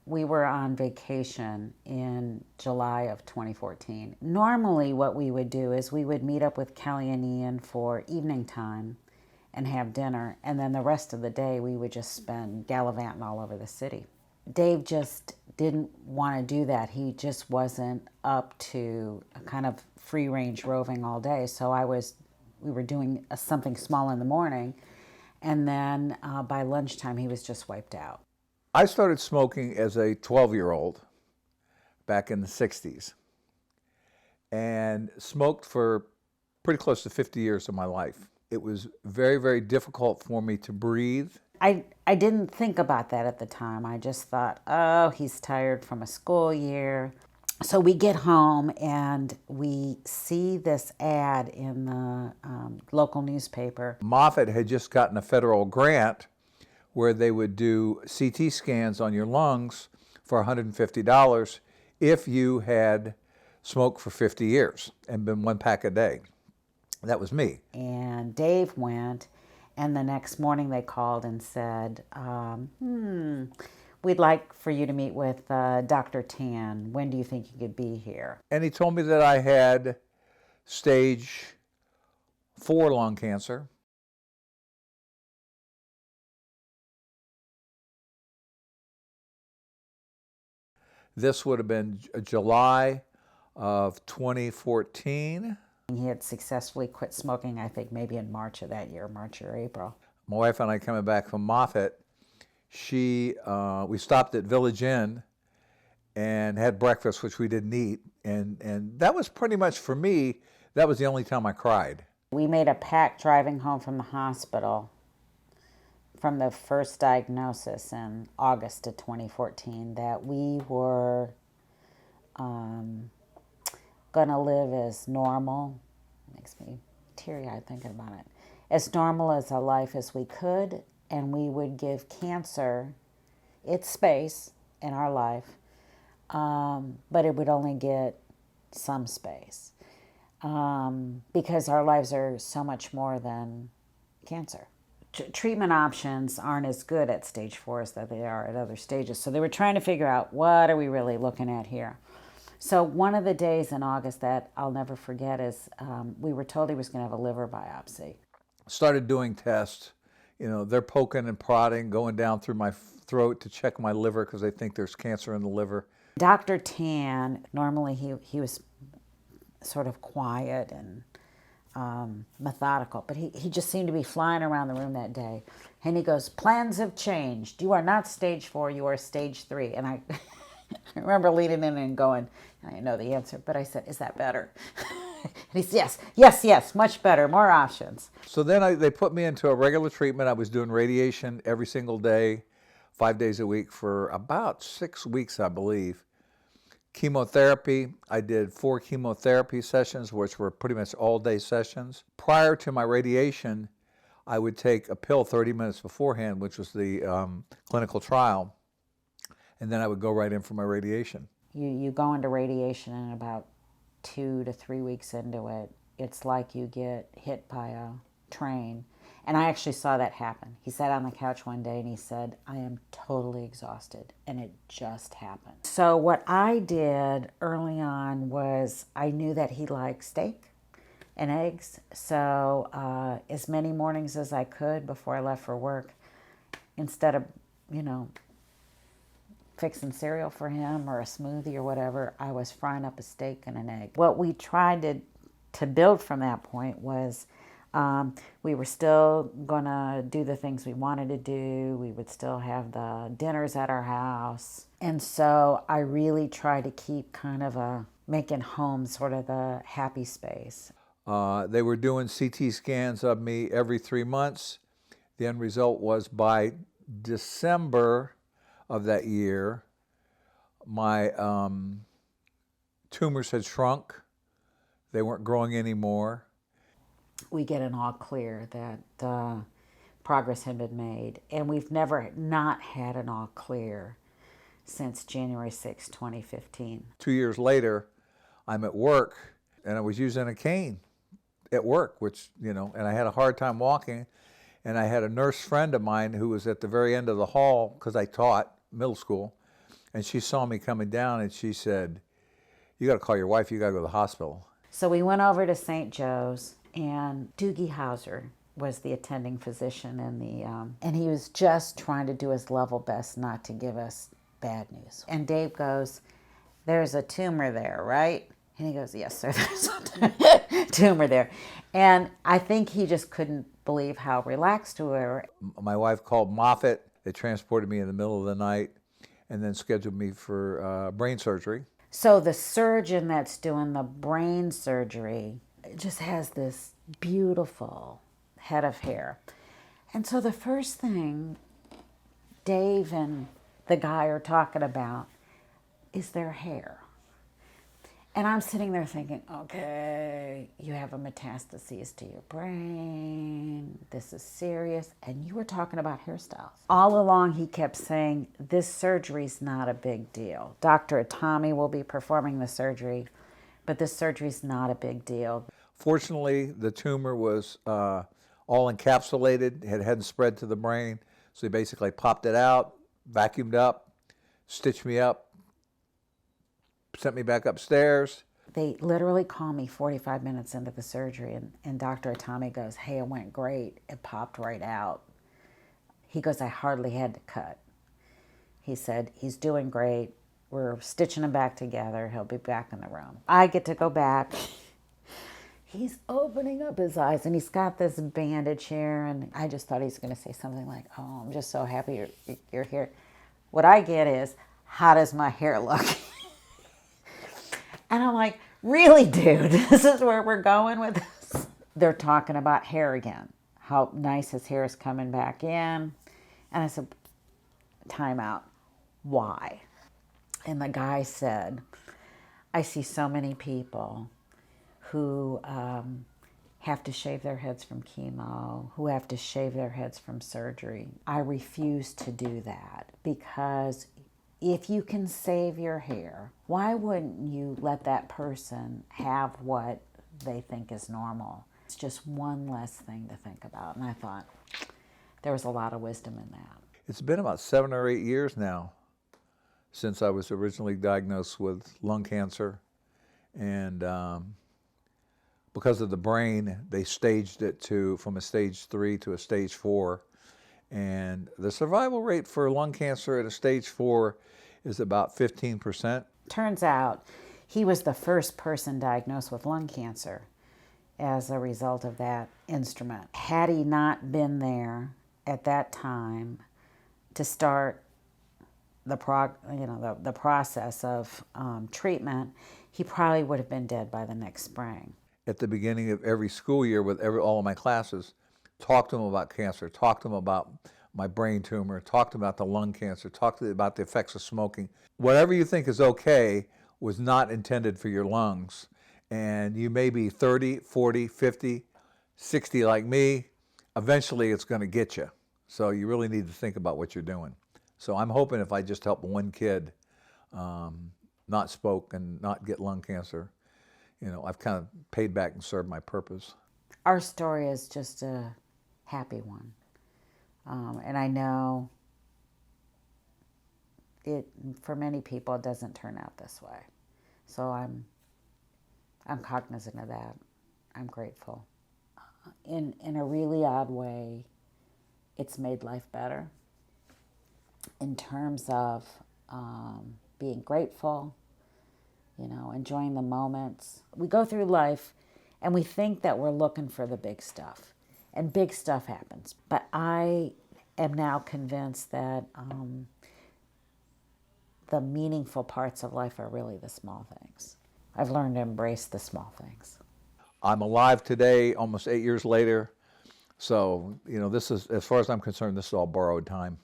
We were on vacation in July of 2014. Normally, what we would do is we would meet up with Kelly and Ian for evening time and have dinner, and then the rest of the day we would just spend gallivanting all over the city. Dave just didn't want to do that. He just wasn't up to a kind of free range roving all day. So we were doing something small in the morning, and then by lunchtime he was just wiped out. I started smoking as a 12-year-old back in the 60s and smoked for pretty close to 50 years of my life. It was very, very difficult for me to breathe. I didn't think about that at the time. I just thought, oh, he's tired from a school year. So we get home and we see this ad in the local newspaper. Moffitt had just gotten a federal grant where they would do CT scans on your lungs for $150 if you had smoked for 50 years and been one pack a day. That was me. And Dave went, and the next morning they called and said, we'd like for you to meet with Dr. Tan. When do you think you could be here? And he told me that I had stage 4 lung cancer. This would have been July of 2014. He had successfully quit smoking, I think, maybe in March of that year, March or April. My wife and I coming back from Moffitt, we stopped at Village Inn and had breakfast, which we didn't eat. And that was pretty much, for me, that was the only time I cried. We made a pact driving home from the hospital from the first diagnosis in August of 2014 that we were going to live as normal, makes me teary-eyed thinking about it, as normal as a life as we could, and we would give cancer its space in our life, but it would only get some space, because our lives are so much more than cancer. Treatment options aren't as good at stage 4 as that they are at other stages. So they were trying to figure out, what are we really looking at here? So one of the days in August that I'll never forget is we were told he was going to have a liver biopsy. Started doing tests. You know, they're poking and prodding, going down through my throat to check my liver because they think there's cancer in the liver. Dr. Tan, normally he was sort of quiet and methodical, but he just seemed to be flying around the room that day. And he goes, plans have changed. You are not stage 4, you are stage 3. And I remember leaning in and going, I know the answer, but I said, is that better? And he said, yes, much better, more options. So then they put me into a regular treatment. I was doing radiation every single day, 5 days a week for about 6 weeks, I believe. Chemotherapy, I did 4 chemotherapy sessions, which were pretty much all-day sessions. Prior to my radiation, I would take a pill 30 minutes beforehand, which was the clinical trial, and then I would go right in for my radiation. You go into radiation, and about 2 to 3 weeks into it, it's like you get hit by a train. And I actually saw that happen. He sat on the couch one day and he said, I am totally exhausted. And it just happened. So what I did early on was I knew that he liked steak and eggs. So as many mornings as I could before I left for work, instead of, fixing cereal for him or a smoothie or whatever, I was frying up a steak and an egg. What we tried to build from that point was we were still going to do the things we wanted to do. We would still have the dinners at our house. And so I really tried to keep kind of making home sort of the happy space. They were doing CT scans of me every 3 months. The end result was by December of that year, my tumors had shrunk. They weren't growing anymore. We get an all clear that progress had been made. And we've never not had an all clear since January 6, 2015. 2 years later, I'm at work, and I was using a cane at work, which, and I had a hard time walking. And I had a nurse friend of mine who was at the very end of the hall, because I taught middle school, And she saw me coming down and she said, "You got to call your wife, you got to go to the hospital." So we went over to St. Joe's, and Doogie Howser was the attending physician in and he was just trying to do his level best not to give us bad news. And Dave goes, "There's a tumor there, right?" And he goes, "Yes, sir, there's a tumor there." And I think he just couldn't believe how relaxed we were. My wife called Moffitt. They transported me in the middle of the night and then scheduled me for brain surgery. So the surgeon that's doing the brain surgery just has this beautiful head of hair. And so the first thing Dave and the guy are talking about is their hair. And I'm sitting there thinking, okay, you have a metastasis to your brain. This is serious. And you were talking about hairstyles. All along, he kept saying, this surgery's not a big deal. Dr. Atami will be performing the surgery, but this surgery's not a big deal. Fortunately, the tumor was all encapsulated. It hadn't spread to the brain. So they basically popped it out, vacuumed up, stitched me up, sent me back upstairs. They literally called me 45 minutes into the surgery, and Dr. Atami goes, "Hey, it went great. It popped right out." He goes, "I hardly had to cut." He said, "He's doing great. We're stitching him back together. He'll be back in the room." I get to go back. He's opening up his eyes, and he's got this bandage here, and I just thought he's going to say something like, "Oh, I'm just so happy you're here." What I get is, "How does my hair look?" And I'm like, "Really, dude? This is where we're going with this?" They're talking about hair again, how nice his hair is coming back in. And I said, "Time out. Why?" And the guy said, "I see so many people who have to shave their heads from chemo, who have to shave their heads from surgery. I refuse to do that because if you can save your hair, why wouldn't you let that person have what they think is normal? It's just one less thing to think about." And I thought there was a lot of wisdom in that. It's been about 7 or 8 years now since I was originally diagnosed with lung cancer. And because of the brain, they staged it from a stage 3 to a stage 4. And the survival rate for lung cancer at a stage 4 is about 15%. Turns out he was the first person diagnosed with lung cancer as a result of that instrument. Had he not been there at that time to start the process of treatment, he probably would have been dead by the next spring. At the beginning of every school year with all of my classes, talk to them about cancer, talk to them about my brain tumor, talk to them about the lung cancer, talk to them about the effects of smoking. Whatever you think is okay was not intended for your lungs. And you may be 30, 40, 50, 60 like me. Eventually it's going to get you. So you really need to think about what you're doing. So I'm hoping if I just help one kid not smoke and not get lung cancer, I've kind of paid back and served my purpose. Our story is just a happy one. And I know for many people, it doesn't turn out this way. So I'm cognizant of that. I'm grateful. In a really odd way, it's made life better in terms of being grateful, enjoying the moments. We go through life and we think that we're looking for the big stuff, and big stuff happens. But I am now convinced that the meaningful parts of life are really the small things. I've learned to embrace the small things. I'm alive today, almost 8 years later. So, this is, as far as I'm concerned, this is all borrowed time.